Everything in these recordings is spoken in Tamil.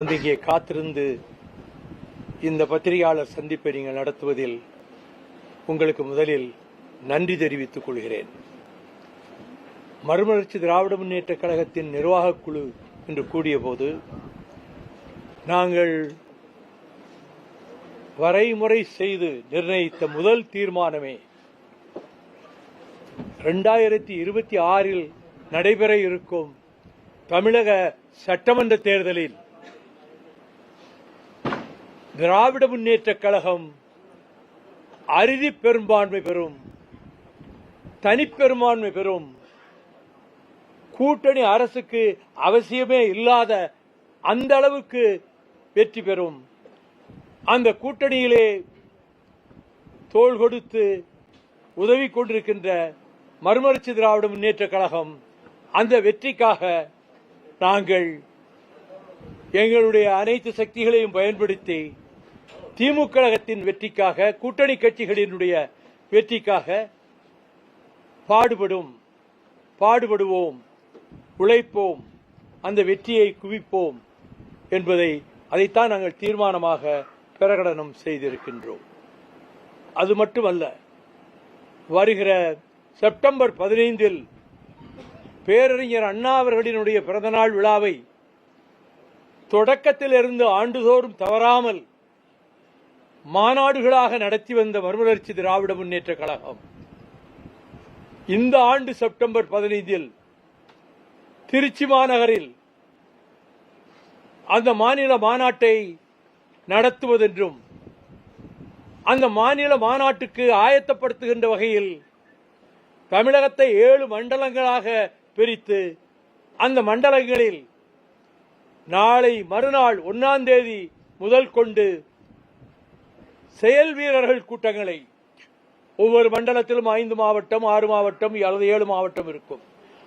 இங்கே காத்திருந்து இந்த பத்திரிகையாளர் சந்திப்பை நீங்கள் நடத்துவதில் உங்களுக்கு முதலில் நன்றி தெரிவித்துக் கொள்கிறேன். மறுமலர்ச்சி திராவிட முன்னேற்ற கழகத்தின் நிர்வாகக் குழு இன்று கூடிய போது நாங்கள் வரைமுறை செய்து நிர்ணயித்த முதல் தீர்மானமே 2026 நடைபெற இருக்கும் தமிழக சட்டமன்ற தேர்தலில் திராவிட முன்னேற்ற கழகம் அறுதி பெரும்பான்மை பெறும், தனிப்பெரும்பான்மை பெறும், கூட்டணி அரசுக்கு அவசியமே இல்லாத அந்த அளவுக்கு வெற்றி பெறும், அந்த கூட்டணியிலே தோள் கொடுத்து உதவி கொண்டிருக்கின்ற மறுமலர்ச்சி திராவிட முன்னேற்ற கழகம் அந்த வெற்றிக்காக நாங்கள் எங்களுடைய அனைத்து சக்திகளையும் பயன்படுத்தி திமுக கழகத்தின் வெற்றிக்காக, கூட்டணி கட்சிகளினுடைய வெற்றிக்காக பாடுபடுவோம், உழைப்போம், அந்த வெற்றியை குவிப்போம் என்பதை அதைத்தான் நாங்கள் தீர்மானமாக பிரகடனம் செய்திருக்கின்றோம். அது மட்டுமல்ல, வருகிற செப்டம்பர் 15 பேரறிஞர் அண்ணா அவர்களினுடைய பிறந்தநாள் விழாவை தொடக்கத்திலிருந்து ஆண்டுதோறும் தவறாமல் மாநாடுகளாக நடத்தி வந்த மறுமலர்ச்சி திராவிட முன்னேற்ற கழகம் இந்த ஆண்டு செப்டம்பர் 15 திருச்சி மாநகரில் அந்த மாநில மாநாட்டை நடத்துவதென்றும், அந்த மாநில மாநாட்டுக்கு ஆயத்தப்படுத்துகின்ற வகையில் தமிழகத்தை 7 மண்டலங்களாக பிரித்து அந்த மண்டலங்களில் நாளை மறுநாள் 1ஆம் தேதி முதல் கொண்டு செயல் வீரர்கள் கூட்டங்களை ஒவ்வொரு மண்டலத்திலும் 5 மாவட்டம், 6 மாவட்டம் அல்லது 7 மாவட்டம் இருக்கும்.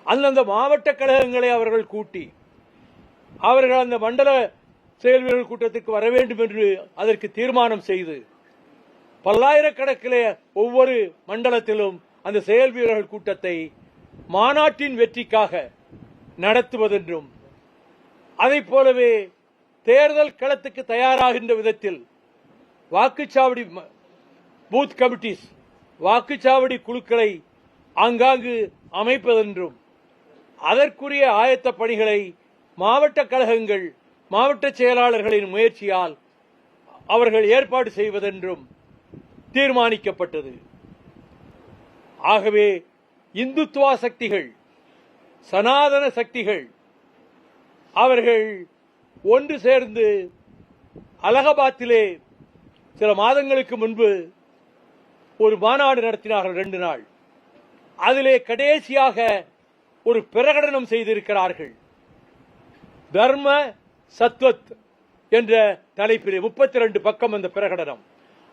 அந்தந்த மாவட்ட கழகங்களை அவர்கள் கூட்டி அவர்கள் அந்த மண்டல செயல் வீரர்கள் கூட்டத்திற்கு வர வேண்டும் என்று அதற்கு தீர்மானம் செய்து பல்லாயிரக்கணக்கிலே ஒவ்வொரு மண்டலத்திலும் அந்த செயல் வீரர்கள் கூட்டத்தை மாநாட்டின் வெற்றிக்காக நடத்துவதென்றும், அதைப் போலவே தேர்தல் களத்துக்கு தயாராகின்ற விதத்தில் வாக்குச்சாவடி பூத் கமிட்டிஸ், வாக்குச்சாவடி குழுக்களை ஆங்காங்கு அமைப்பதென்றும், அதற்குரிய ஆயத்த பணிகளை மாவட்ட கழகங்கள், மாவட்ட செயலாளர்களின் முயற்சியால் அவர்கள் ஏற்பாடு செய்வதென்றும் தீர்மானிக்கப்பட்டது. ஆகவே இந்துத்துவா சக்திகள், சனாதன சக்திகள் அவர்கள் ஒன்று சேர்ந்து அலகாபாத்திலே சில மாதங்களுக்கு முன்பு ஒரு மாநாடு நடத்தினார்கள் 2 நாள். அதிலே கடைசியாக ஒரு பிரகடனம் செய்திருக்கிறார்கள். தர்ம சத்வத் என்ற தலைப்பிலே 32 பக்கம் அந்த பிரகடனம்.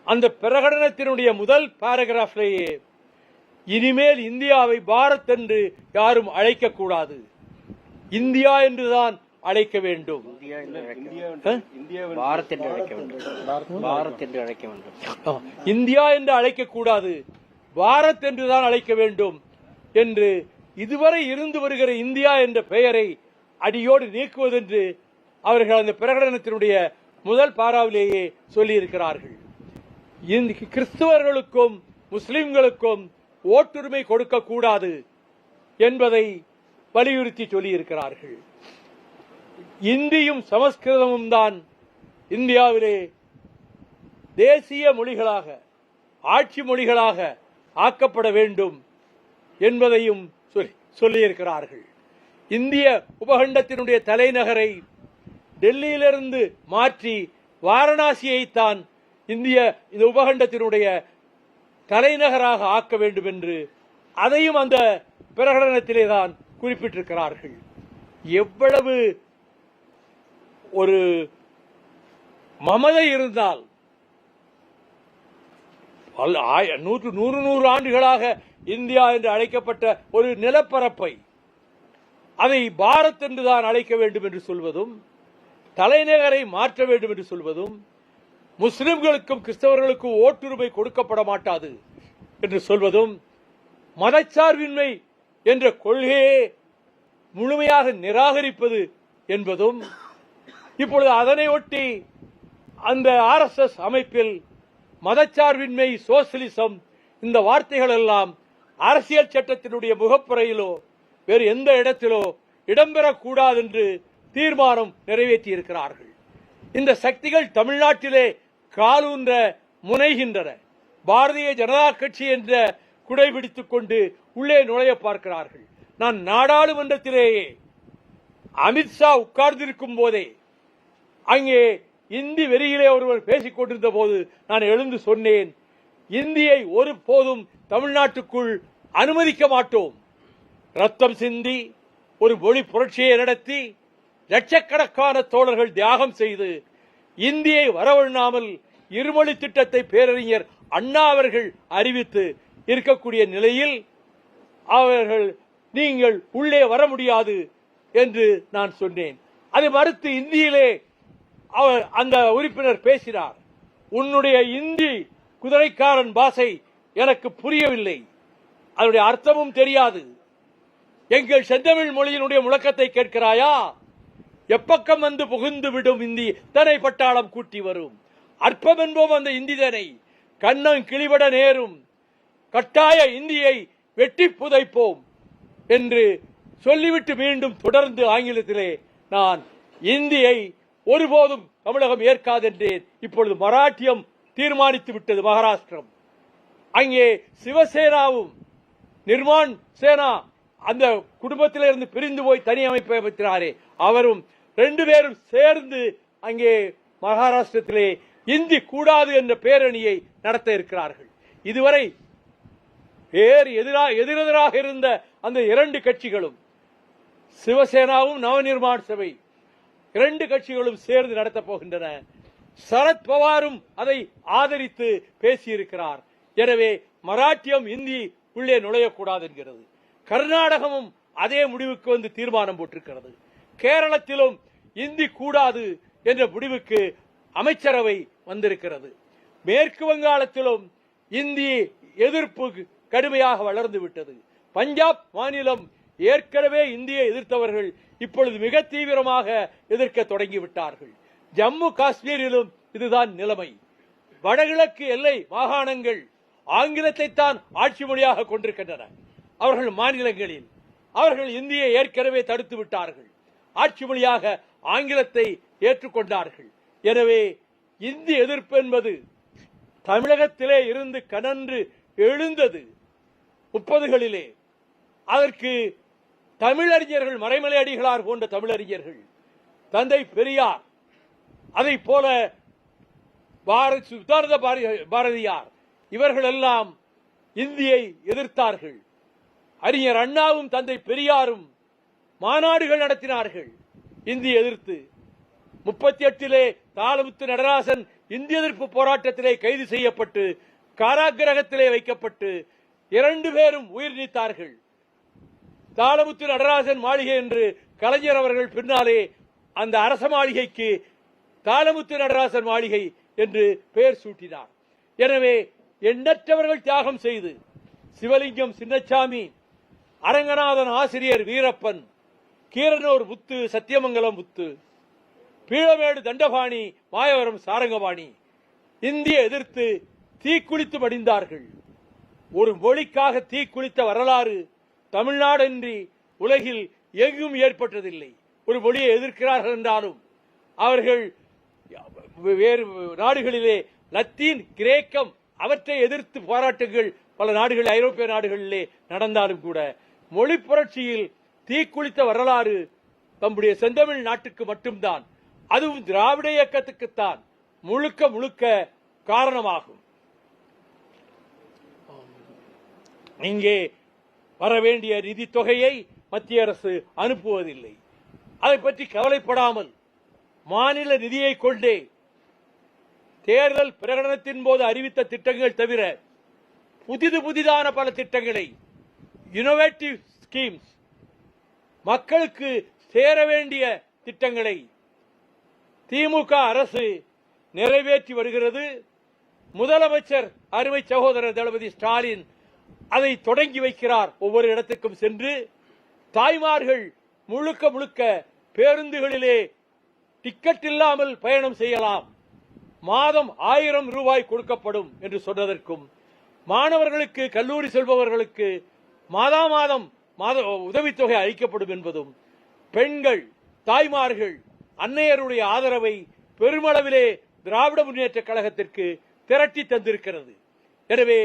அந்த பிரகடனத்தினுடைய முதல் பாராகிராஃபிலேயே இனிமேல் இந்தியாவை பாரத் என்று யாரும் அழைக்கக்கூடாது, இந்தியா என்றுதான் அழைக்க வேண்டும், இந்தியா என்று அழைக்கக்கூடாது, பாரத் என்றுதான் அழைக்க வேண்டும் என்று இதுவரை இருந்து வருகிற இந்தியா என்ற பெயரை அடியோடு நீக்குவதென்று அவர்கள் அந்த பிரகடனத்தினுடைய முதல் பாராவிலேயே சொல்லியிருக்கிறார்கள். கிறிஸ்தவர்களுக்கும் முஸ்லிம்களுக்கும் ஓட்டுரிமை கொடுக்கக்கூடாது என்பதை வலியுறுத்தி சொல்லியிருக்கிறார்கள். இந்தியும் சமஸ்கிருதமும் தான் இந்தியாவிலே தேசிய மொழிகளாக, ஆட்சி மொழிகளாக ஆக்கப்பட வேண்டும் என்பதையும் சொல்லியிருக்கிறார்கள். இந்திய உபகண்டத்தினுடைய தலைநகரை டெல்லியிலிருந்து மாற்றி வாரணாசியைத்தான் இந்த உபகண்டத்தினுடைய தலைநகராக ஆக்க வேண்டும் என்று அதையும் அந்த பிரகடனத்திலே தான் குறிப்பிட்டிருக்கிறார்கள். எவ்வளவு ஒரு மமதை இருந்தால் 100 ஆண்டுகளாக இந்தியா என்று அழைக்கப்பட்ட ஒரு நிலப்பரப்பை அதை பாரத் என்றுதான் அழைக்க வேண்டும் என்று சொல்வதும், தலைநகரை மாற்ற வேண்டும் என்று சொல்வதும், முஸ்லிம்களுக்கும் கிறிஸ்தவர்களுக்கும் ஓட்டுரிமை கொடுக்கப்பட மாட்டாது என்று சொல்வதும், மதச்சார்பின்மை என்ற கொள்கையே முழுமையாக நிராகரிப்பது என்பதும் இப்பொழுது அதனை ஒட்டி அந்த RSS அமைப்பில் மதச்சார்பின்மை, சோசியலிசம் இந்த வார்த்தைகள் எல்லாம் அரசியல் சட்டத்தினுடைய முகப்புறையிலோ வேறு எந்த இடத்திலோ இடம்பெறக்கூடாது என்று தீர்மானம் நிறைவேற்றி இருக்கிறார்கள். இந்த சக்திகள் தமிழ்நாட்டிலே காலூன்ற முனைகின்றன. பாரதிய ஜனதா கட்சி என்ற குடை பிடித்துக் கொண்டு உள்ளே நுழைய பார்க்கிறார்கள். நான் நாடாளுமன்றத்திலேயே அமித்ஷா உட்கார்ந்திருக்கும் போதே அங்கே இந்தி வெறியிலே ஒருவர் பேசிக் கொண்டிருந்த போது நான் எழுந்து சொன்னேன், இந்தியை ஒருபோதும் தமிழ்நாட்டுக்குள் அனுமதிக்க மாட்டோம். ரத்தம் சிந்தி ஒரு மொழி புரட்சியை நடத்தி லட்சக்கணக்கான தோழர்கள் தியாகம் செய்து இந்தியை வரவழையாமல் இருமொழி திட்டத்தை பேரறிஞர் அண்ணா அவர்கள் அறிவித்து இருக்கக்கூடிய நிலையில் அவர்கள் நீங்கள் உள்ளே வர முடியாது என்று நான் சொன்னேன். அதை மறுத்து இந்தியிலே அந்த உறுப்பினர் பேசினார். உன்னுடைய இந்தி குதிரைக்காரன் பாஷை எனக்கு புரியவில்லை, அதனுடைய அர்த்தமும் தெரியாது. எங்கள் செந்தமிழ் மொழியினுடைய முழக்கத்தை கேட்கிறாயா? எப்பக்கம் வந்து புகுந்து விடும் இந்தி தனை பட்டாளம் கூட்டி வரும். அற்பம் என்போம் அந்த இந்தி தனை கண்ணம் கிளிபட நேரும், கட்டாய இந்தியை வெட்டி புதைப்போம் என்று சொல்லிவிட்டு மீண்டும் தொடர்ந்து ஆங்கிலத்திலே நான் இந்தியை ஒருபோதும் தமிழகம் ஏற்காது என்றேன். இப்பொழுது மராட்டியம் தீர்மானித்து விட்டது, மகாராஷ்டிரம். அங்கே சிவசேனாவும் நிர்மான் சேனா அந்த குடும்பத்திலிருந்து பிரிந்து போய் தனி அமைப்பை அமைக்கிறாரே அவரும் ரெண்டு பேரும் சேர்ந்து அங்கே மகாராஷ்டிரத்திலே இந்தி கூடாது என்ற பேரணியை நடத்த இருக்கிறார்கள். இதுவரை எதிரெதிராக இருந்த அந்த இரண்டு கட்சிகளும் சிவசேனாவும் நவநிர்மாண் சபை இரண்டு கட்சிகளும் சேர்ந்து நடத்தப் போகின்றன. சரத் பவாரும் அதை ஆதரித்து பேசியிருக்கிறார். எனவே மராட்டியம் இந்தி உள்ளே நுழையக்கூடாது என்கிறது. கர்நாடகமும் அதே முடிவுக்கு வந்து தீர்மானம் போட்டிருக்கிறது. கேரளத்திலும் இந்தி கூடாது என்ற முடிவுக்கு அமைச்சரவை வந்திருக்கிறது. மேற்கு வங்காளத்திலும் இந்தி எதிர்ப்பு கடுமையாக வளர்ந்து விட்டது. பஞ்சாப் மாநிலம் ஏற்கனவே இந்தியை எதிர்த்தவர்கள் இப்பொழுது மிக தீவிரமாக எதிர்க்க தொடங்கிவிட்டார்கள். ஜம்மு காஷ்மீரிலும் இதுதான் நிலைமை. வடகிழக்கு எல்லை மாகாணங்கள் ஆங்கிலத்தை தான் ஆட்சி மொழியாக கொண்டிருக்கின்றன. அவர்கள் மாநிலங்களில் அவர்கள் இந்தியை ஏற்கனவே தடுத்து விட்டார்கள். ஆட்சி மொழியாக ஆங்கிலத்தை ஏற்றுக்கொண்டார்கள். எனவே இந்தி எதிர்ப்பு என்பது தமிழகத்திலே இருந்து கனன்று எழுந்தது 30களிலே. அதற்கு தமிழறிஞர்கள், மறைமலை அடிகளார் போன்ற தமிழறிஞர்கள், தந்தை பெரியார், அதை போல சுதாரத பாரதியார் இவர்கள் எல்லாம் இந்தியை எதிர்த்தார்கள். அறிஞர் அண்ணாவும் தந்தை பெரியாரும் மாநாடுகள் நடத்தினார்கள் இந்தி எதிர்த்து. 38லே தாளமுத்து நடராசன் இந்திய எதிர்ப்பு போராட்டத்திலே கைது செய்யப்பட்டு காராகிரகத்திலே வைக்கப்பட்டு 2 பேரும் உயிர் நீத்தார்கள். தாளமுத்து நடராசன் மாளிகை என்று கலைஞர் அவர்கள் பின்னாலே அந்த அரச மாளிகைக்கு தாளமுத்து நடராசன் மாளிகை என்று பெயர் சூட்டினார். எனவே எண்ணற்றவர்கள் தியாகம் செய்து சிவலிங்கம் சின்னசாமி, அரங்கநாதன் ஆசிரியர் வீரப்பன், கீரனூர் முத்து, சத்தியமங்கலம் முத்து, பீளமேடு தண்டபாணி, மாயவரம் சாரங்கபாணி இந்தியை எதிர்த்து தீக்குளித்து மடிந்தார்கள். ஒரு மொழிக்காக தீக்குளித்த வரலாறு தமிழ்நாடன்றி உலகில் எங்கும் ஏற்பட்டதில்லை. ஒரு மொழியை எதிர்க்கிறார்கள் என்றாலும் அவர்கள் வேறு நாடுகளிலே லத்தீன், கிரேக்கம் அவற்றை எதிர்த்து போராட்டங்கள் பல நாடுகள், ஐரோப்பிய நாடுகளிலே நடந்தாலும் கூட மொழி புரட்சியில் தீக்குளித்த வரலாறு தம்முடைய செந்தமிழ் நாட்டுக்கு மட்டும்தான், அதுவும் திராவிட இயக்கத்துக்குத்தான் முழுக்க முழுக்க காரணமாகும். இங்கே வரவேண்டிய நிதி தொகையை மத்திய அரசு அனுப்புவதில்லை. அதை பற்றி கவலைப்படாமல் மாநில நிதியை கொண்டே தேர்தல் பிரகடனத்தின் போது அறிவித்த திட்டங்கள் தவிர புதிதான பல திட்டங்களை, இன்னோவேட்டிவ் ஸ்கீம்ஸ், மக்களுக்கு சேர வேண்டிய திட்டங்களை திமுக அரசு நிறைவேற்றி வருகிறது. முதலமைச்சர் அருமை சகோதரர் தளபதி ஸ்டாலின் அதை தொடங்கி வைக்கிறார். ஒவ்வொரு இடத்துக்கும் சென்று தாய்மார்கள் முழுக்க முழுக்க பேருந்துகளிலே டிக்கெட் இல்லாமல் பயணம் செய்யலாம், மாதம் 1000 ரூபாய் கொடுக்கப்படும் என்று சொன்னதற்கும், மாணவர்களுக்கு கல்லூரி செல்பவர்களுக்கு மாதா மாதம் உதவித்தொகை அளிக்கப்படும் என்பதும் பெண்கள், தாய்மார்கள், அன்னையருடைய ஆதரவை பெருமளவிலே திராவிட முன்னேற்ற கழகத்திற்கு திரட்டி தந்திருக்கிறது. எனவே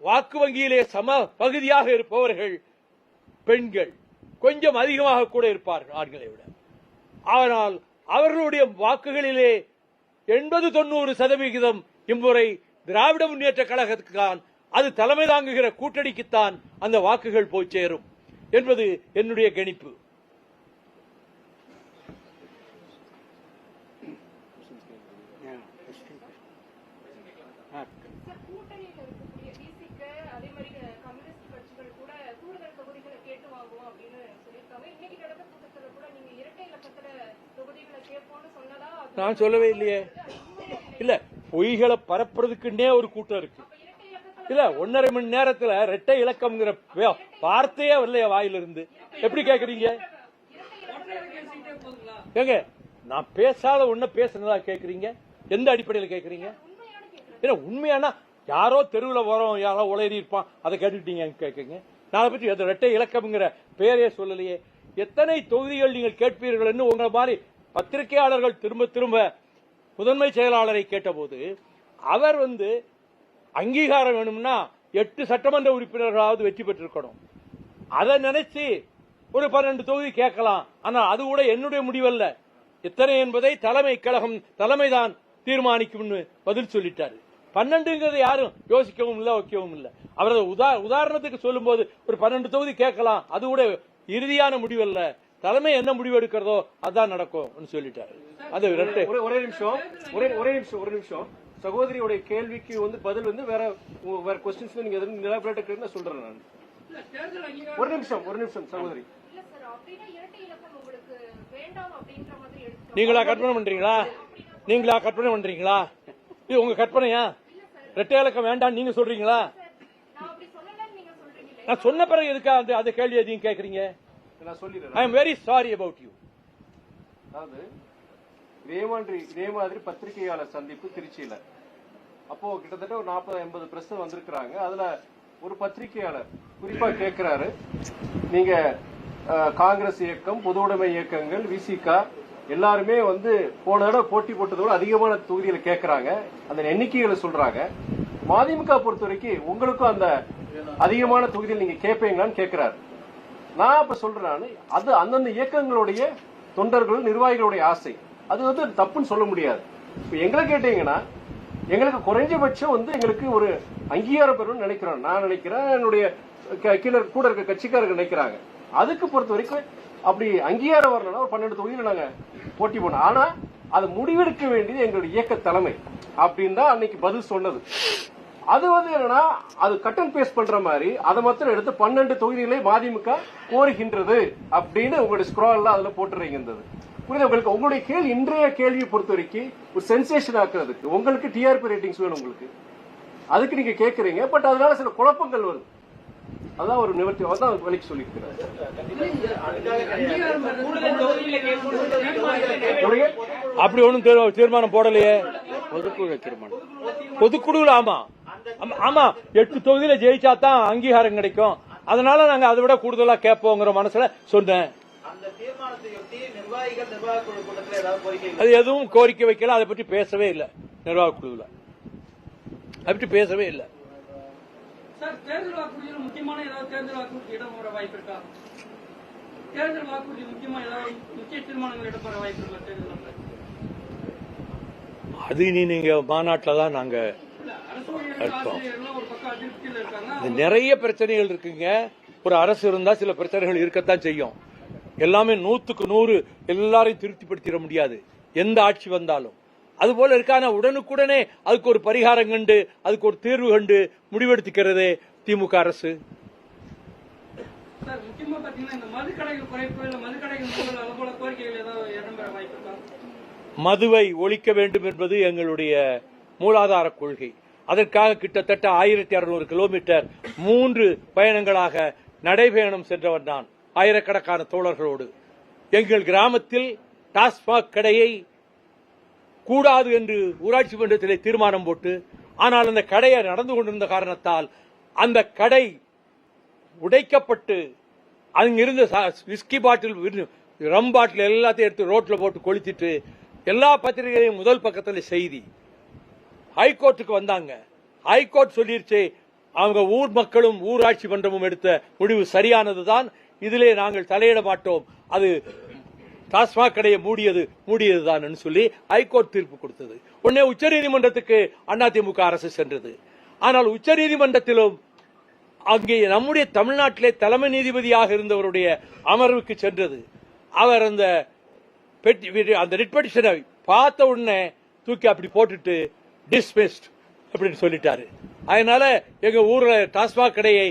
வாக்கு வங்கியிலே சம பகுதியாக இருப்பவர்கள் பெண்கள், கொஞ்சம் அதிகமாக கூட இருப்பார்கள் ஆண்களை விட. ஆனால் அவர்களுடைய வாக்குகளிலே 80-90% இம்முறை திராவிட முன்னேற்ற கழகத்துக்கு தான், அது தலைமை தாங்குகிற கூட்டணிக்குத்தான் அந்த வாக்குகள் போய் சேரும் என்பது என்னுடைய கணிப்பு. நான் சொல்லவே இல்லையே. இல்ல, பொய்களை பரப்புறதுக்குன்னே ஒரு கூட்டம் இருக்கு. இல்ல, 1.5 மணி நேரத்துல இரட்டை இலக்கம்ங்கிற வார்த்தையே வரலையா வாயிலிருந்து? எப்படி கேக்குறீங்க? ஏங்க, நான் பேசாத ஒண்ணு பேசுனதா கேக்குறீங்க? எந்த அடிப்படையில் கேக்குறீங்க? இல்ல, உண்மையானா யாரோ தெருவில் வரோம், யாரோ உளறி இருப்பான், அதை கேட்டுட்டீங்க கேக்குங்க. நான் பற்றி அந்த இரட்டை இலக்கம்ங்கிற பேரே சொல்லலையே. எத்தனை தொகுதிகள் நீங்கள் கேட்பீர்கள் உங்களை மாதிரி பத்திரிகையாளர்கள் திரும்ப திரும்ப முதன்மை செயலாளரை கேட்டபோது, அவர் அங்கீகாரம் வேணும்னா 8 சட்டமன்ற உறுப்பினர்களாவது வெற்றி பெற்றிருக்கணும். அதை நினைச்சு ஒரு 12 தொகுதி கேட்கலாம். ஆனால் அது கூட என்னுடைய முடிவல்ல, எத்தனை என்பதை தலைமை கழகம் தலைமைதான் தீர்மானிக்கும் பதில் சொல்லிட்டாரு. 12ங்கிறது யாரும் யோசிக்கவும் இல்லை, வைக்கவும் இல்லை. அவரது உதாரணத்துக்கு சொல்லும் போது ஒரு 12 தொகுதி கேட்கலாம், அது கூட இறுதியான முடிவல்ல, தலைமை என்ன முடிவு எடுக்கிறதோ அதான் நடக்கும் சொல்லிட்டாரு. அது ஒரே நிமிஷம் சகோதரியோட கேள்விக்கு பதில் வேற கொஸ்டின்ஸ் நீங்க நிலப்பரேட் சொல்றேன் நான். ஒரு நிமிஷம் சகோதரி, நீங்களா கற்பனை பண்றீங்களா? இது உங்க கற்பனையா? இரட்டை இலக்கம் வேண்டாம் நீங்க சொல்றீங்களா? நான் சொன்ன பிறகு எதுக்கா அந்த கேள்வி எதையும் கேக்குறீங்க? நான் சொல்லிடுறேன். I am very sorry about you. அதாவது இதே மாதிரி பத்திரிகையாளர் சந்திப்பு திருச்சியில, அப்போ கிட்டத்தட்ட ஒரு 40-50 பிரஸ் வந்திருக்கிறாங்க. அதுல ஒரு பத்திரிகையாளர் குறிப்பா கேட்கிறாரு, நீங்க காங்கிரஸ் இயக்கம், பொது உடைமை இயக்கங்கள், விசிகா எல்லாருமே போன தடவை போட்டி போட்டதோட அதிகமான தொகுதிகளை கேட்கறாங்க, அந்த எண்ணிக்கைகளை சொல்றாங்க. மதிமுக பொறுத்த வரைக்கும் உங்களுக்கும் அந்த அதிகமான தொகுதியில் நீங்க கேட்பீங்களான்னு கேட்கிறாரு. நான் இப்ப சொல்றேன், அது அந்தந்த இயக்கங்களுடைய தொண்டர்கள் நிர்வாகிகளுடைய ஆசை, அது தப்புன்னு சொல்ல முடியாது. இப்ப எங்களை கேட்டீங்கன்னா எங்களுக்கு குறைஞ்சபட்சம் எங்களுக்கு ஒரு அங்கீகாரம் பெறணும்னு நினைக்கிறோம். நான் நினைக்கிறேன், என்னுடைய கீழே கூட இருக்க கட்சிக்காரர்கள் நினைக்கிறாங்க. அதுக்கு பொறுத்த வரைக்கும் அப்படி அங்கீகாரம் வரலன்னா ஒரு 12 தொகுதியில் நாங்க போட்டி போனோம். ஆனா அது முடிவெடுக்க வேண்டியது எங்களுடைய இயக்க தலைமை அப்படின்னு தான் அன்னைக்கு பதில் சொன்னது. அது என்னன்னா, அது கட் அண்ட் பேஸ்ட் பண்ற மாதிரி அதை மாத்திரம் எடுத்து 12 தொகுதிகளை மதிமுக கோருகின்றது அப்படின்னு உங்களுடைய ஸ்க்ரால்ல அதுல போட்டுறீங்க. புரியுது உங்களுக்கு? உங்களுடைய கேள்வி, இன்றைய கேள்வியை பொறுத்த வரைக்கும் ஒரு சென்சேஷன் ஆக்குறதுக்கு உங்களுக்கு டிஆர்பி ரேட்டிங்ஸ் வேணும் உங்களுக்கு, அதுக்கு நீங்க கேட்கறீங்க. பட் அதனால சில குழப்பங்கள் வருது. அதான் ஒரு நிவர்த்தி, அதான் வலிக்கு சொல்லிக்கிறேன். அப்படி ஒன்னும் தீர்மானம் போடலையே. பொதுக்குழு தீர்மானம், பொதுக்குழு. ஆமா 8 தொகுதியில ஜெயிச்சா தான் அங்கீகாரம் கிடைக்கும், அதனால நாங்க அதை விட கூடுதலா கேட்போங்கிற மனசுல சொன்னேன். அது எதுவும் கோரிக்கை வைக்கல, அதை பற்றி பேசவே இல்லை. நிர்வாக குழுவில் அதை பற்றி பேசவே இல்லை. தேர்தல் வாக்குறுதியில் முக்கியமான ஏதாவது தேர்தல் வாக்குறுதி இடம்பெற வாய்ப்பு இருக்கா? தேர்தல் வாக்குறுதி முக்கியமா ஏதாவது முக்கிய தீர்மானங்கள் இடம்பெற வாய்ப்பு இருக்கா தேர்தல்? அது நீங்க மாநாட்டில் தான் நாங்க நிறைய பிரச்சனைகள் இருக்குங்க. ஒரு அரசு இருந்தா சில பிரச்சனைகள் இருக்கத்தான் செய்யும். எல்லாமே 100க்கு 100 எல்லாரையும் திருப்திப்படுத்திட முடியாது எந்த ஆட்சி வந்தாலும். அதுபோல இருக்கான உடனுக்குடனே அதுக்கு ஒரு பரிகாரம் கண்டு அதுக்கு ஒரு தீர்வு கண்டு முடிவெடுத்துக்கிறதே திமுக அரசு. மதுவை ஒழிக்க வேண்டும் என்பது எங்களுடைய மூலாதார கொள்கை. அதற்காக கிட்டத்தட்ட 1600 கிலோமீட்டர் 3 பயணங்களாக நடைபயணம் சென்றவர் நான், ஆயிரக்கணக்கான தோழர்களோடு. எங்கள் கிராமத்தில் டாஸ்மாக் கடையை கூடாது என்று ஊராட்சி மன்றத்திலே தீர்மானம் போட்டு, ஆனால் அந்த கடையை நடந்து கொண்டிருந்த காரணத்தால் அந்த கடை உடைக்கப்பட்டு அங்கிருந்த விஸ்கி பாட்டில், ரம் பாட்டில் எல்லாத்தையும் எடுத்து ரோட்ல போட்டு கொளுத்திட்டு எல்லா பத்திரிகைகளையும் முதல் பக்கத்தில் செய்தி. ஹைகோர்ட்டுக்கு வந்தாங்க. ஹைகோர்ட் சொல்லிருச்சு, அவங்க ஊர் மக்களும் ஊராட்சி மன்றமும் எடுத்த முடிவு சரியானதுதான், இதிலே நாங்கள் தலையிட மாட்டோம், அது டாஸ்மாக் கடையை மூடியதுதான் சொல்லி ஹைகோர்ட் தீர்ப்பு கொடுத்தது. உடனே உச்சநீதிமன்றத்துக்கு அதிமுக அரசு சென்றது. ஆனால் உச்சநீதிமன்றத்திலும் அங்கே நம்முடைய தமிழ்நாட்டிலே தலைமை நீதிபதியாக இருந்தவருடைய அமர்வுக்கு சென்றது. அவர் அந்த ரிட் பெட்டிஷனை பார்த்த உடனே தூக்கி அப்படி போட்டுட்டு டிஸ்மிஸ்ட் அப்படின்னு சொல்லிட்டாரு. அதனால எங்க ஊர்ல டாஸ்மாக் கடையை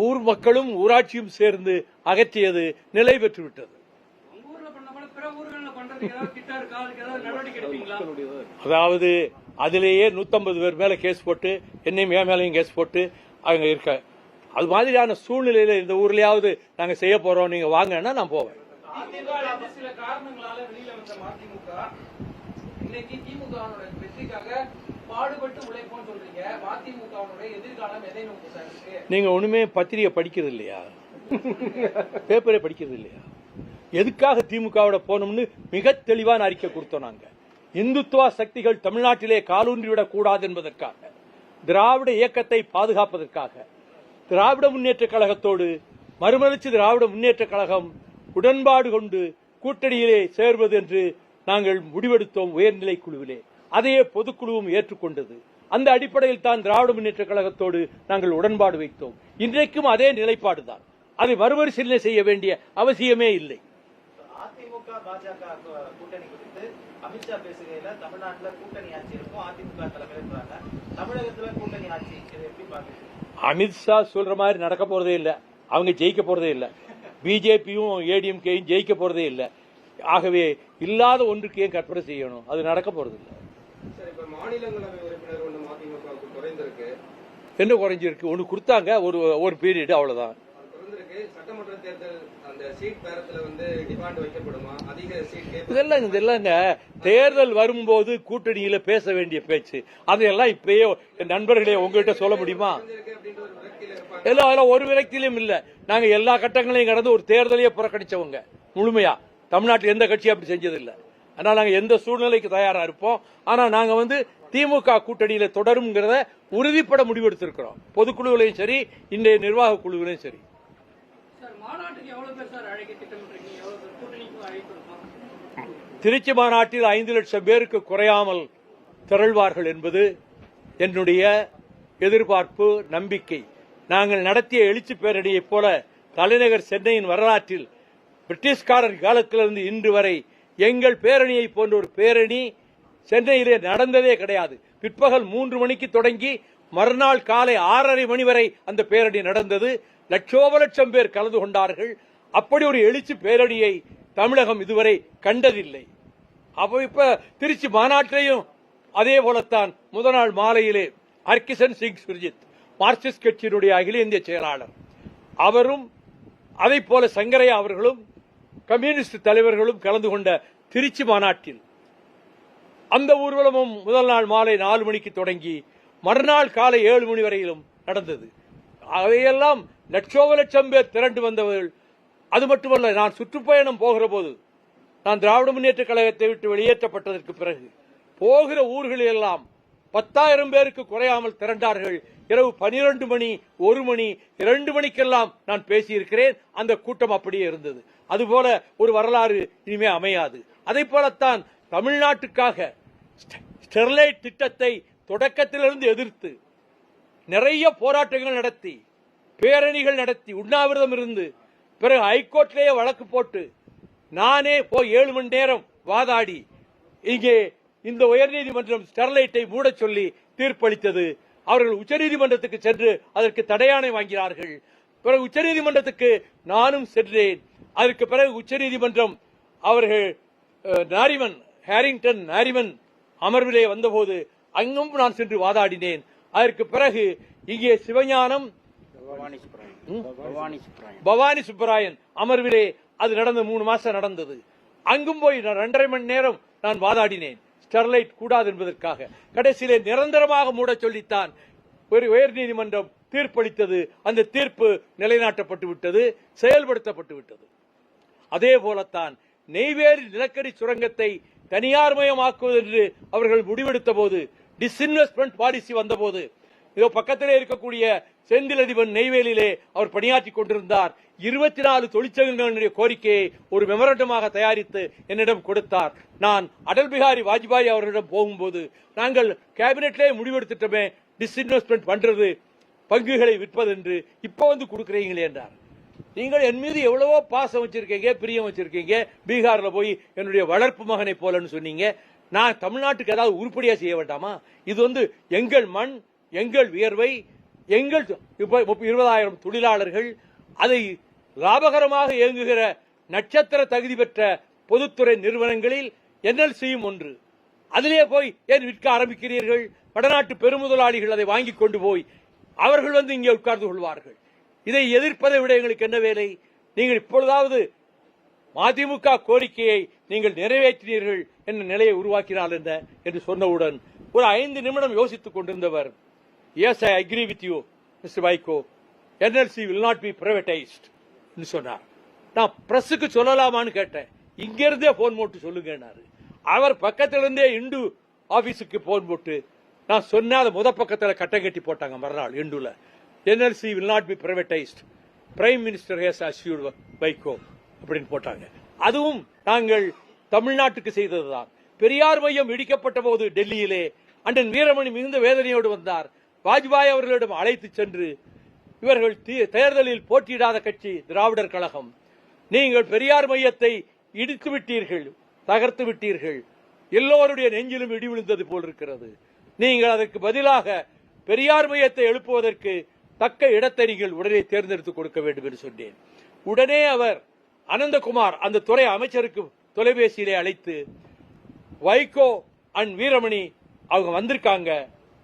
ஊர் மக்களும் ஊராட்சியும் சேர்ந்து அகற்றியது நிலை பெற்று விட்டது. அதாவது அதிலேயே 150 பேர் மேல கேஸ் போட்டு, என்னையும் மேலையும் கேஸ் போட்டு அங்க இருக்க, அது மாதிரியான சூழ்நிலையில இந்த ஊர்லயாவது நாங்க செய்ய போறோம், நீங்க வாங்கன்னா நான் போவேன். சில காரணங்களால வெளியில வந்த மதிமுக இன்னைக்கு திமுகவோட வெற்றிக்காக பாடுபட்டு உழைப்போம் சொல்றீங்க. மதிமுகவோட எதிர்காலம் எதை நோக்கி சார் இருக்கு? நீங்க ஒண்ணுமே பத்திரிகை படிக்கிறது இல்லையா? பேப்பரே படிக்கிறது இல்லையா? எதுக்காக திமுகவோட போனோம்னு மிக தெளிவான அறிக்கை கொடுத்தோம். நாங்க இந்துத்துவ சக்திகள் தமிழ்நாட்டிலே காலூன்றிவிடக் கூடாது என்பதற்காக, திராவிட இயக்கத்தை பாதுகாப்பதற்காக, திராவிட முன்னேற்ற கழகத்தோடு மறுமலர்ச்சி திராவிட முன்னேற்ற கழகம் உடன்பாடு கொண்டு கூட்டணியிலே சேர்வது என்று நாங்கள் முடிவெடுத்தோம் உயர்நிலை குழுவிலே. அதையே பொதுக்குழுவும் ஏற்றுக்கொண்டது. அந்த அடிப்படையில் தான் திராவிட முன்னேற்ற கழகத்தோடு நாங்கள் உடன்பாடு வைத்தோம். இன்றைக்கும் அதே நிலைப்பாடுதான். அதை மறுபரிசீலனை செய்ய வேண்டிய அவசியமே இல்லை. அதிமுக பாஜக கூட்டணி குறித்து அமித்ஷா பேசுகையில தமிழ்நாட்டில் கூட்டணி ஆட்சி இருக்கும், அதிமுக தலைமையில தமிழகத்துல கூட்டணி ஆட்சி, இதை எப்படி பாக்குறீங்க? அமித்ஷா சொல்ற மாதிரி நடக்க போறதே இல்ல. அவங்க ஜெயிக்க போறதே இல்ல. பிஜேபியும் ஏடிஎம்கேயும் ஜெயிக்க போறதே இல்ல. ஆகவே இல்லாத ஒன்றுக்கு ஏன் கற்பனை செய்யணும்? அது நடக்க போறது இல்ல. மாநிலங்களவை உறுப்பினர் ஒன்று மதிமுகவுக்கு குறைந்திருக்கு. என்ன குறைஞ்சிருக்கு? ஒண்ணு கொடுத்தாங்க, ஒரு பீரியட், அவ்வளவுதான். சட்டமன்ற தேர்தல் அந்த சீட் பேரத்துல வந்து டிமாண்ட் வைக்கப்படுமா? அதிக சீட் இதெல்லாம் தேர்தல் வரும்போது கூட்டணியில பேச வேண்டிய பேச்சு. அதையெல்லாம் இப்பயே நண்பர்களே உங்ககிட்ட சொல்ல முடியுமா? எல்லாம் ஒரு விரக்தியிலும் இல்ல. நாங்க எல்லா கட்டங்களையும் கடந்து ஒரு தேர்தலையே புறக்கணிச்சவங்க முழுமையா. தமிழ்நாட்டில் எந்த கட்சியும் அப்படி செஞ்சதில்லை. அதனால நாங்க எந்த சூழ்நிலைக்கு தயாரா இருப்போம். ஆனா நாங்க திமுக கூட்டணியில தொடரும்ங்கிறத உறுதிப்பட முடிவெடுத்திருக்கிறோம். பொதுக்குழுவிலையும் சரி, இன்றைய நிர்வாக குழுவிலையும் சரி. திருச்சி மாநாட்டில் 5 லட்சம் பேருக்கு குறையாமல் திரள்வார்கள் என்பது என்னுடைய எதிர்பார்ப்பு, நம்பிக்கை. நாங்கள் நடத்திய எழுச்சி பேரணியைப் போல தலைநகர் சென்னையின் வரலாற்றில் பிரிட்டிஷ்காரர் காலத்திலிருந்து இன்று வரை எங்கள் பேரணியை போன்ற ஒரு பேரணி சென்னையிலே நடந்ததே கிடையாது. பிற்பகல் 3 மணிக்கு தொடங்கி மறுநாள் காலை 6:30 மணி வரை அந்த பேரணி நடந்தது. லட்சோப லட்சம் பேர் கலந்து கொண்டார்கள். அப்படி ஒரு எழுச்சி பேரணியை தமிழகம் இதுவரை கண்டதில்லை. அப்போ இப்ப திருச்சி மாநாட்டிலையும் அதே போலத்தான். முதல் நாள் மாலையிலே ஹர்கிஷன் சிங் சுர்ஜித், மார்க்சிஸ்ட் கட்சியினுடைய அகில இந்திய செயலாளர், அவரும் அதை போல சங்கரையா அவர்களும் கம்யூனிஸ்ட் தலைவர்களும் கலந்து கொண்ட திருச்சி மாநாட்டில் அந்த ஊர்வலமும் முதல் நாள் மாலை 4 மணிக்கு தொடங்கி மறுநாள் காலை 7 மணி வரையிலும் நடந்தது. அவையெல்லாம் லட்சோப லட்சம் பேர் திரண்டு வந்தவர்கள். அது மட்டுமல்ல, நான் சுற்றுப்பயணம் போகிற போது, நான் திராவிட முன்னேற்ற கழகத்தை விட்டு வெளியேற்றப்பட்டதற்கு பிறகு போகிற ஊர்களில் எல்லாம் 10,000 பேருக்கு குறையாமல் திரண்டார்கள். இரவு 12 மணி, 1 மணி, 2 மணிக்கெல்லாம் நான் பேசியிருக்கிறேன். அந்த கூட்டம் அப்படியே இருந்தது. அதுபோல ஒரு வரலாறு இனிமே அமையாது. அதை போலத்தான் தமிழ்நாட்டுக்காக ஸ்டெர்லைட் திட்டத்தை தொடக்கத்திலிருந்து எதிர்த்து நிறைய போராட்டங்கள் நடத்தி, பேரணிகள் நடத்தி, உண்ணாவிரதம் இருந்து, பிறகு ஹைகோர்ட்லேயே வழக்கு போட்டு, நானே போய் 7 மணி நேரம் வாதாடி, இங்கே இந்த உயர்நீதிமன்றம் ஸ்டெர்லைட்டை மூட சொல்லி தீர்ப்பளித்தது. அவர்கள் உச்சநீதிமன்றத்துக்கு சென்று அதற்கு தடையாணை வாங்கினார்கள். பிறகு உச்சநீதிமன்றத்துக்கு நானும் சென்றேன். அதற்கு பிறகு உச்சநீதிமன்றம் அவர்கள் ஹேரிங்டன் நாரிமன் அமர்விலே வந்தபோது அங்கும் நான் சென்று வாதாடினேன். அதற்கு பிறகு இங்கே சிவஞானம், பவானி சுப்பராயன் அமர்விலே அது நடந்த 3 மாசம் நடந்தது. அங்கும் போய் 2.5 மணி நேரம் நான் வாதாடினேன், ஸ்டெர்லைட் கூடாது என்பதற்காக. கடைசியிலே நிரந்தரமாக மூட சொல்லித்தான் ஒரு உயர்நீதிமன்றம் தீர்ப்பளித்தது. அந்த தீர்ப்பு நிலைநாட்டப்பட்டு விட்டது, செயல்படுத்தப்பட்டு விட்டது. அதே போலத்தான் நெய்வேலி நிலக்கரி சுரங்கத்தை தனியார் மயமாக்குவது என்று அவர்கள் முடிவெடுத்த போது, டிஸ்இன்வெஸ்ட்மெண்ட் பாலிசி வந்தபோது, இதோ பக்கத்திலே இருக்கக்கூடிய செந்தில் அதிபன் நெய்வேலியிலே அவர் பணியாற்றிக் கொண்டிருந்தார். 24 தொழிற்சங்கங்களுடைய கோரிக்கையை ஒரு மெமரண்டமாக தயாரித்து என்னிடம் கொடுத்தார். நான் அடல் பிகாரி வாஜ்பாய் அவர்களிடம் போகும்போது, நாங்கள் கேபினெட்லே முடிவெடுத்துட்டோமே டிஸ்இன்வெஸ்ட்மெண்ட் பண்றது, பங்குகளை விற்பது என்று, இப்ப வந்து கொடுக்கிறீங்களே என்றார். நீங்கள் என் மீது எவ்வளவோ பாசம் வச்சிருக்கீங்க, பிரியம் வச்சிருக்கீங்க. பீகார்ல போய் என்னுடைய வளர்ப்பு மகனை போலன்னு சொன்னீங்க. நான் தமிழ்நாட்டுக்கு ஏதாவது உருப்படியா செய்ய வேண்டாமா? இது வந்து எங்கள் மண், எங்கள் வியர்வை, எங்கள் 20,000 தொழிலாளர்கள், அதை லாபகரமாக இயங்குகிற நட்சத்திர தகுதி பெற்ற பொதுத்துறை நிறுவனங்களில் NLCயும் ஒன்று. அதிலே போய் ஏன் விற்க ஆரம்பிக்கிறீர்கள்? வடநாட்டு பெருமுதலாளிகள் அதை வாங்கி கொண்டு போய் அவர்கள் வந்து இங்கே உட்கார்ந்து கொள்வார்கள். இதை எதிர்ப்பதை விட எங்களுக்கு என்ன வேலை? நீங்கள் இப்பொழுதாவது மதிமுக கோரிக்கையை நீங்கள் நிறைவேற்றினீர்கள் என்ற நிலையை உருவாக்கினால் என்ன என்று சொன்னவுடன் ஒரு 5 நிமிடம் யோசித்துக் கொண்டிருந்தவர், yes I agree with you mister Vaiko, NLC will not be privatized என்று சொன்னார். நான் பிரஸுக்கு சொல்லலாமான்னு கேட்டேன். இங்கிருந்தே போன் போட்டு சொல்லுங்க. அவர் பக்கத்திலிருந்தே இண்டு ஆபீஸுக்கு போன் போட்டு நான் சொன்ன முத பக்கத்தில் கட்டம் கட்டி போட்டாங்க. மறுநாள் இண்டுல NLC will not be privatized, prime minister has assured Vaiko அப்படின்னு போட்டாங்க. அதுவும் நாங்கள் தமிழ்நாட்டுக்கு செய்ததுதான். பெரியார் மையம் இடிக்கப்பட்ட போது டெல்லியிலே அண்ணன் வீரமணி மிகுந்த வேதனையோடு வந்தார். வாஜ்பாய் அவர்களிடம் அழைத்து சென்று, இவர்கள் தேர்தலில் போட்டியிடாத கட்சி திராவிடர் கழகம், நீங்கள் பெரியார் மையத்தை இடித்து விட்டீர்கள், தகர்த்து விட்டீர்கள், எல்லோருடைய நெஞ்சிலும் இடி விழுந்தது போல் இருக்கிறது. நீங்கள் அதற்கு பதிலாக பெரியார் மையத்தை எழுப்புவதற்கு தக்க இடத்தை நீங்கள் உடனே தேர்ந்தெடுத்துக் கொடுக்க வேண்டும் என்று சொன்னேன். உடனே அவர் அனந்தகுமார் அந்த துறை அமைச்சருக்கு தொலைபேசியிலே அழைத்து, வைகோ அண்ட் வீரமணி அவங்க வந்திருக்காங்க,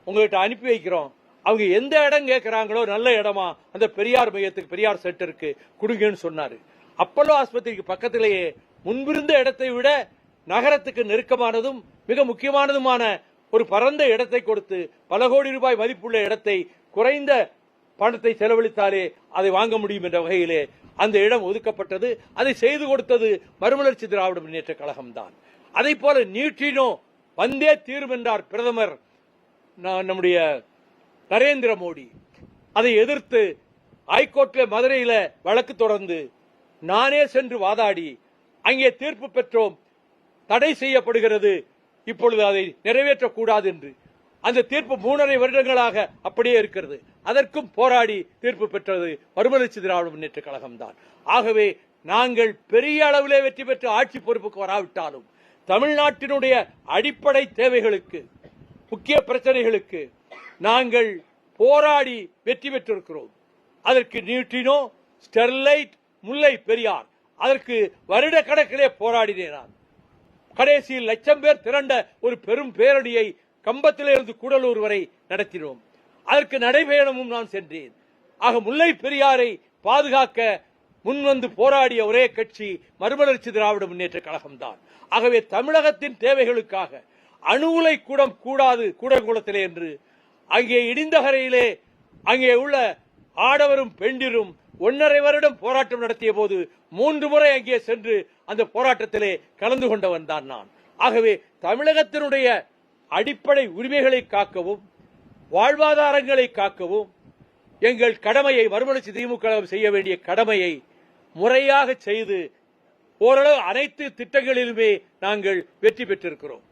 உங்ககிட்ட அனுப்பி வைக்கிறோம், அவங்க எந்த இடம் கேட்கிறாங்களோ நல்ல இடமா அந்த பெரியார் மையத்துக்கு, பெரியார் சென்டருக்கு கொடுங்கன்னு சொன்னாரு. அப்பல்லோ ஆஸ்பத்திரிக்கு பக்கத்திலேயே முன்பிருந்த இடத்தை விட நகரத்துக்கு நெருக்கமானதும் மிக முக்கியமானதுமான ஒரு பரந்த இடத்தை கொடுத்து, பல கோடி ரூபாய் மதிப்புள்ள இடத்தை குறைந்த பணத்தை செலவழித்தாலே அதை வாங்க முடியும் என்ற வகையிலே அந்த இடம் ஒதுக்கப்பட்டது. அதை செய்து கொடுத்தது மறுமலர்ச்சி திராவிட முன்னேற்ற கழகம் தான். அதை போல நியூட்ரினோ வந்தே தீரும் என்றார் பிரதமர் நம்முடைய நரேந்திர மோடி. அதை எதிர்த்து ஹைகோர்ட்ல மதுரையில வழக்கு தொடர்ந்து நானே சென்று வாதாடி அங்கே தீர்ப்பு பெற்றோம். தடை செய்யப்படுகிறது, இப்பொழுது அதை நிறைவேற்றக்கூடாது என்று. அந்த தீர்ப்பு 3.5 வருடங்களாக அப்படியே இருக்கிறது. அதற்கும் போராடி தீர்ப்பு பெற்றது மறுமலர்ச்சி திராவிட முன்னேற்ற கழகம் தான். ஆகவே நாங்கள் பெரிய அளவிலே வெற்றி பெற்று ஆட்சி பொறுப்புக்கு வராவிட்டாலும் தமிழ்நாட்டினுடைய அடிப்படை தேவைகளுக்கு, முக்கிய பிரச்சனைகளுக்கு நாங்கள் போராடி வெற்றி பெற்றிருக்கிறோம். அதற்கு நியூட்ரினோ, ஸ்டெர்லைட், முல்லை பெரியார், அதற்கு வருட கணக்கிலே போராடினேன் நான். கடைசியில் 1,00,000 பேர் திரண்ட ஒரு பெரும் பேரணியை கம்பத்திலிருந்து கூடலூர் வரை நடத்தினோம். அதற்கு நடைபயணமும் நான் சென்றேன். ஆக முல்லை பெரியாரை பாதுகாக்க முன்வந்து போராடிய ஒரே கட்சி மறுமலர்ச்சி திராவிட முன்னேற்ற கழகம் தான். ஆகவே தமிழகத்தின் தேவைகளுக்காக அணு உலை கூடம் கூடாது கூடங்குளத்திலே என்று அங்கே இடிந்தகரையிலே அங்கே உள்ள ஆடவரும் பெண்டிரும் 1.5 வருடம் போராட்டம் நடத்திய போது 3 முறை அங்கே சென்று அந்த போராட்டத்திலே கலந்து கொண்டவன் தான் நான். ஆகவே தமிழகத்தினுடைய அடிப்படை உரிமைகளை காக்கவும் வாழ்வாதாரங்களை காக்கவும் எங்கள் கடமையை, மறுமலர்ச்சி திமுக செய்ய வேண்டிய கடமையை முறையாக செய்து ஓரளவு அனைத்து திட்டங்களிலுமே நாங்கள் வெற்றி பெற்றிருக்கிறோம்.